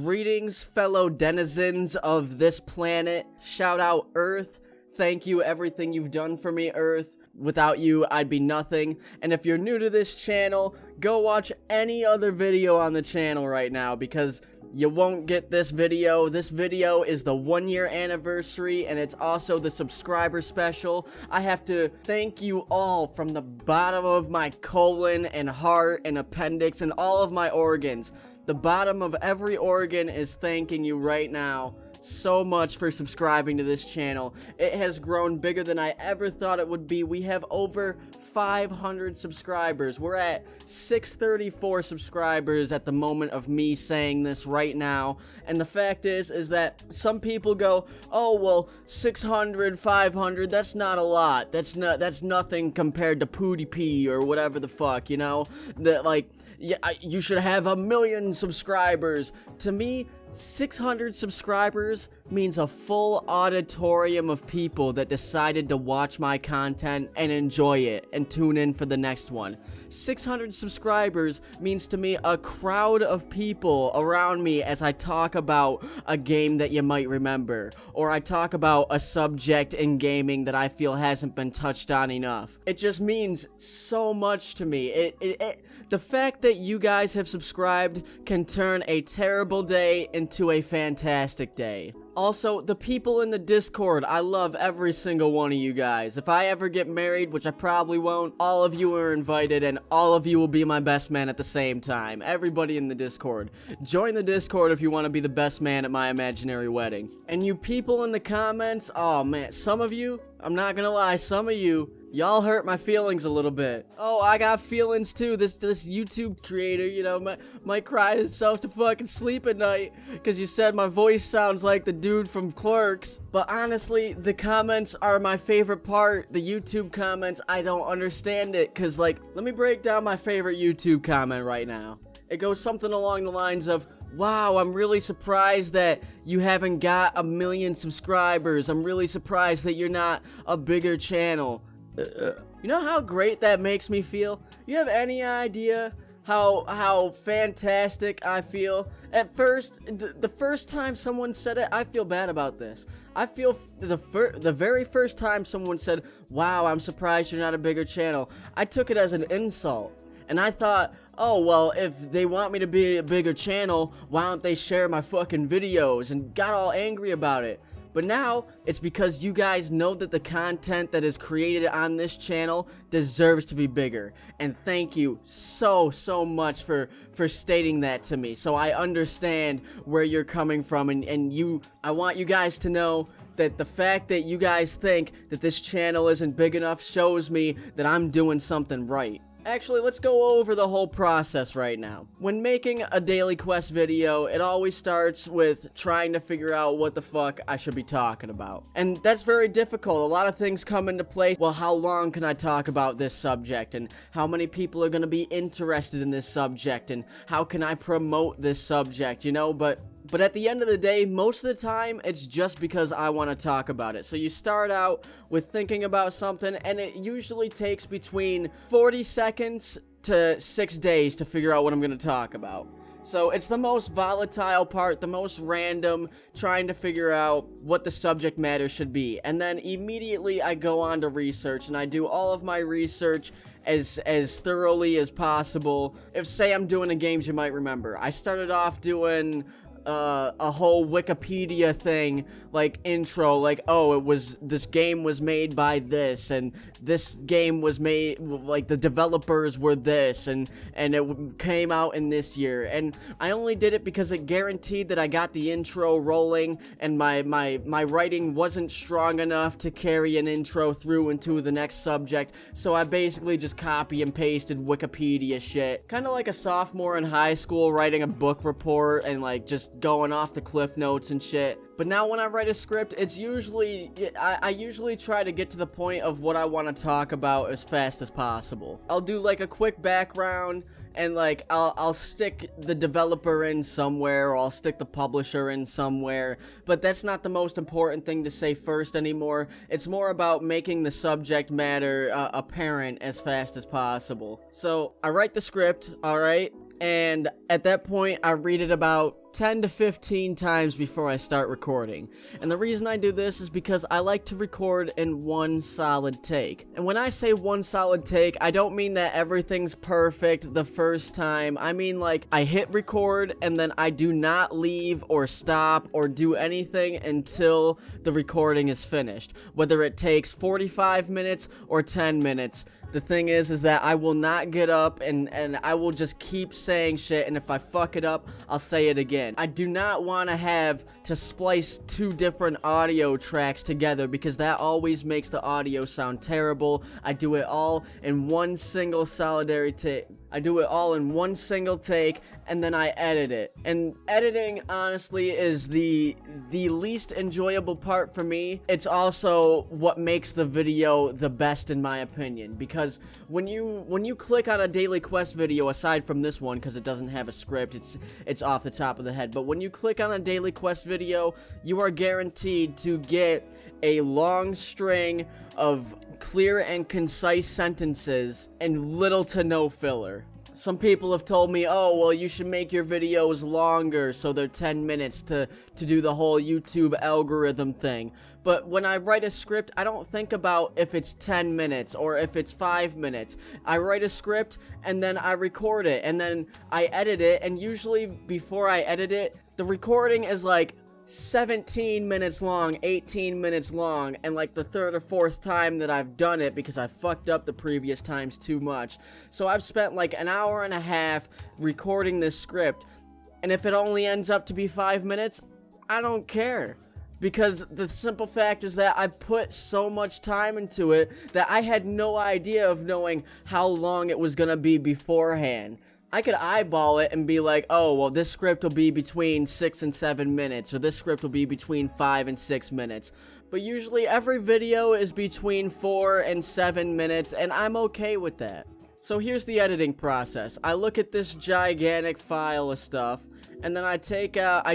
Greetings, fellow denizens of this planet. Shout out Earth. Thank you, everything you've done for me, Earth. Without you, I'd be nothing. And if you're new to this channel, go watch any other video on the channel right now, because you won't get this video. This video is the 1-year anniversary, and it's also the subscriber special. I have to thank you all from the bottom of my colon and heart and appendix and all of my organs. The bottom of every organ is thanking you right now so much for subscribing to this channel. It has grown bigger than I ever thought it would be. We have over 500 subscribers. We're at 634 subscribers at the moment of me saying this right now. And the fact is that some people go, oh, well, 600, 500, that's not a lot. That's nothing compared to PewDiePie or whatever the fuck, you know? That, like, yeah, you should have 1 million subscribers. To me, 600 subscribers means a full auditorium of people that decided to watch my content and enjoy it and tune in for the next one. 600 subscribers means to me a crowd of people around me as I talk about a game that you might remember, or I talk about a subject in gaming that I feel hasn't been touched on enough. It just means so much to me. The fact that you guys have subscribed can turn a terrible day into a fantastic day. Also, the people in the Discord, I love every single one of you guys. If I ever get married, which I probably won't, all of you are invited, and all of you will be my best man at the same time. Everybody in the Discord. Join the Discord if you want to be the best man at my imaginary wedding. And you people in the comments, oh man, some of you, I'm not gonna lie, some of you, y'all hurt my feelings a little bit. Oh, I got feelings too. This YouTube creator, you know, might cry himself to fucking sleep at night because you said my voice sounds like the dude from Clerks. But honestly, the comments are my favorite part. The YouTube comments, I don't understand it because, like, let me break down my favorite YouTube comment right now. It goes something along the lines of, wow, I'm really surprised that you haven't got 1 million subscribers. I'm really surprised that you're not a bigger channel. You know how great that makes me feel? You have any idea how fantastic I feel? At first, the first time someone said it, I feel bad about this. I feel the very first time someone said, wow, I'm surprised you're not a bigger channel, I took it as an insult. And I thought, oh, well, if they want me to be a bigger channel, why don't they share my fucking videos? And got all angry about it. But now, it's because you guys know that the content that is created on this channel deserves to be bigger. And thank you so much for stating that to me. So I understand where you're coming from, and I want you guys to know that the fact that you guys think that this channel isn't big enough shows me that I'm doing something right. Actually, let's go over the whole process right now. When making a daily quest video, it always starts with trying to figure out what the fuck I should be talking about. And that's very difficult. A lot of things come into play. Well, how long can I talk about this subject? And how many people are going to be interested in this subject? And how can I promote this subject, you know? But at the end of the day, most of the time, it's just because I want to talk about it. So you start out with thinking about something, and it usually takes between 40 seconds to 6 days to figure out what I'm going to talk about. So it's the most volatile part, the most random, trying to figure out what the subject matter should be. And then immediately I go on to research, and I do all of my research as thoroughly as possible. If, say, I'm doing a games you might remember, I started off doing a whole Wikipedia thing, like intro, like, oh, this game was made by this, and this game was made, like, the developers were this, and it came out in this year. And I only did it because it guaranteed that I got the intro rolling, and my writing wasn't strong enough to carry an intro through into the next subject, so I basically just copy and pasted Wikipedia shit. Kind of like a sophomore in high school writing a book report and, like, just going off the cliff notes and shit. But now when I write a script, it's usually, I usually try to get to the point of what I want to talk about as fast as possible. I'll do like a quick background, and like I'll stick the developer in somewhere, or I'll stick the publisher in somewhere, but that's not the most important thing to say first anymore. It's more about making the subject matter apparent as fast as possible. So I write the script, alright, and at that point I read it about 10 to 15 times before I start recording. And the reason I do this is because I like to record in one solid take. And when I say one solid take, I don't mean that everything's perfect the first time. I mean like I hit record and then I do not leave or stop or do anything until the recording is finished. Whether it takes 45 minutes or 10 minutes. The thing is that I will not get up and I will just keep saying shit, and if I fuck it up, I'll say it again. I do not want to have to splice two different audio tracks together because that always makes the audio sound terrible. I do it all in one single solitary take. I do it all in one single take, and then I edit it. And editing, honestly, is the least enjoyable part for me. It's also what makes the video the best, in my opinion. Because when you click on a Daily Quest video, aside from this one, because it doesn't have a script, it's off the top of the head. But when you click on a Daily Quest video, you are guaranteed to get a long string of clear and concise sentences and little to no filler. Some people have told me, oh, well, you should make your videos longer so they're 10 minutes to do the whole YouTube algorithm thing. But when I write a script, I don't think about if it's 10 minutes or if it's 5 minutes. I write a script and then I record it and then I edit it, and usually before I edit it, the recording is like 17 minutes long, 18 minutes long, and like the third or fourth time that I've done it because I fucked up the previous times too much. So I've spent like an hour and a half recording this script, and if it only ends up to be 5 minutes, I don't care. Because the simple fact is that I put so much time into it that I had no idea of knowing how long it was gonna be beforehand. I could eyeball it and be like, oh, well, this script will be between 6 and 7 minutes, or this script will be between 5 and 6 minutes. But usually every video is between 4 and 7 minutes, and I'm okay with that. So here's the editing process. I look at this gigantic file of stuff, and then I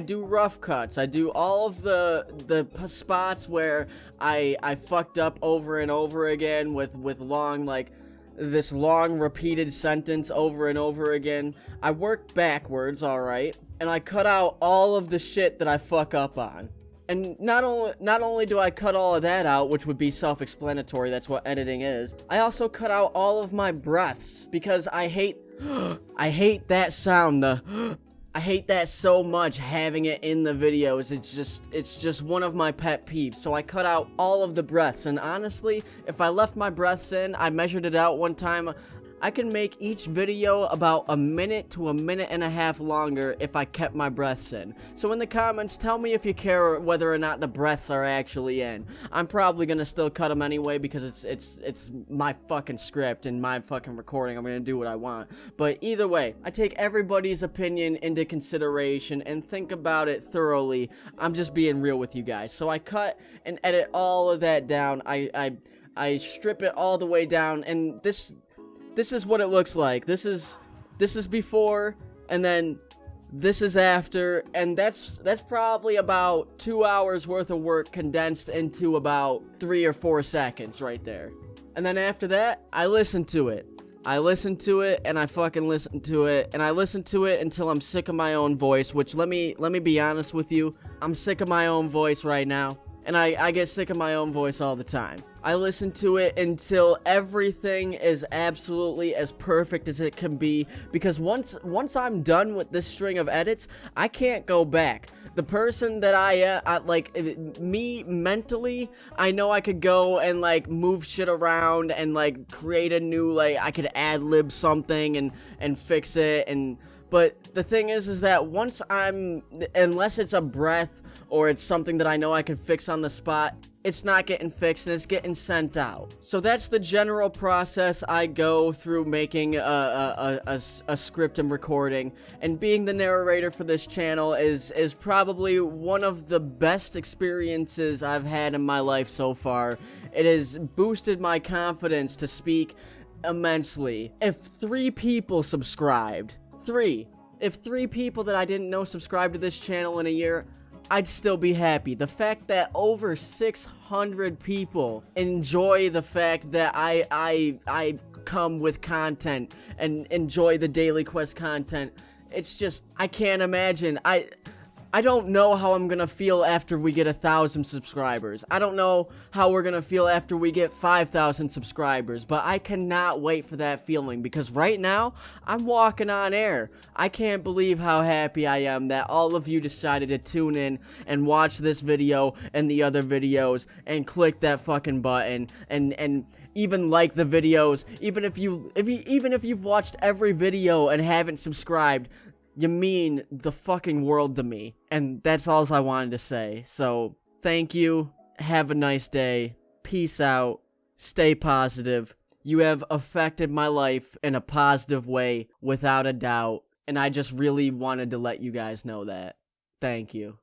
do rough cuts. I do all of the spots where I fucked up over and over again with long, like, this long repeated sentence over and over again. I work backwards, alright, and I cut out all of the shit that I fuck up on. And not only do I cut all of that out, which would be self-explanatory, that's what editing is, I also cut out all of my breaths, because I hate that sound, I hate that so much, having it in the videos. It's just one of my pet peeves. So I cut out all of the breaths, and honestly, if I left my breaths in, I measured it out one time, I can make each video about a minute to a minute and a half longer if I kept my breaths in. So in the comments, tell me if you care whether or not the breaths are actually in. I'm probably gonna still cut them anyway because it's my fucking script and my fucking recording. I'm gonna do what I want. But either way, I take everybody's opinion into consideration and think about it thoroughly. I'm just being real with you guys. So I cut and edit all of that down. I strip it all the way down, and this is what it looks like. This is before, and then this is after, and that's probably about 2 hours worth of work condensed into about 3 or 4 seconds right there. And then after that, I listen to it. I listen to it, and I fucking listen to it, and I listen to it until I'm sick of my own voice, which let me be honest with you, I'm sick of my own voice right now. And I get sick of my own voice all the time. I listen to it until everything is absolutely as perfect as it can be, because once I'm done with this string of edits, I can't go back. The person that me mentally, I know I could go and like move shit around and like create a new, like I could ad-lib something and fix it, but the thing is that unless it's a breath or it's something that I know I can fix on the spot, it's not getting fixed and it's getting sent out. So that's the general process I go through making a script and recording. And being the narrator for this channel is probably one of the best experiences I've had in my life so far. It has boosted my confidence to speak immensely. If 3 people subscribed, if 3 people that I didn't know subscribed to this channel in a year, I'd still be happy. The fact that over 600 people enjoy the fact that I come with content and enjoy the Daily Quest content, it's just, I can't imagine. I don't know how I'm gonna feel after we get 1,000 subscribers. I don't know how we're gonna feel after we get 5,000 subscribers, but I cannot wait for that feeling, because right now, I'm walking on air. I can't believe how happy I am that all of you decided to tune in and watch this video and the other videos and click that fucking button and even like the videos. Even if you've watched every video and haven't subscribed, you mean the fucking world to me. And that's all I wanted to say. So, thank you. Have a nice day. Peace out. Stay positive. You have affected my life in a positive way, without a doubt. And I just really wanted to let you guys know that. Thank you.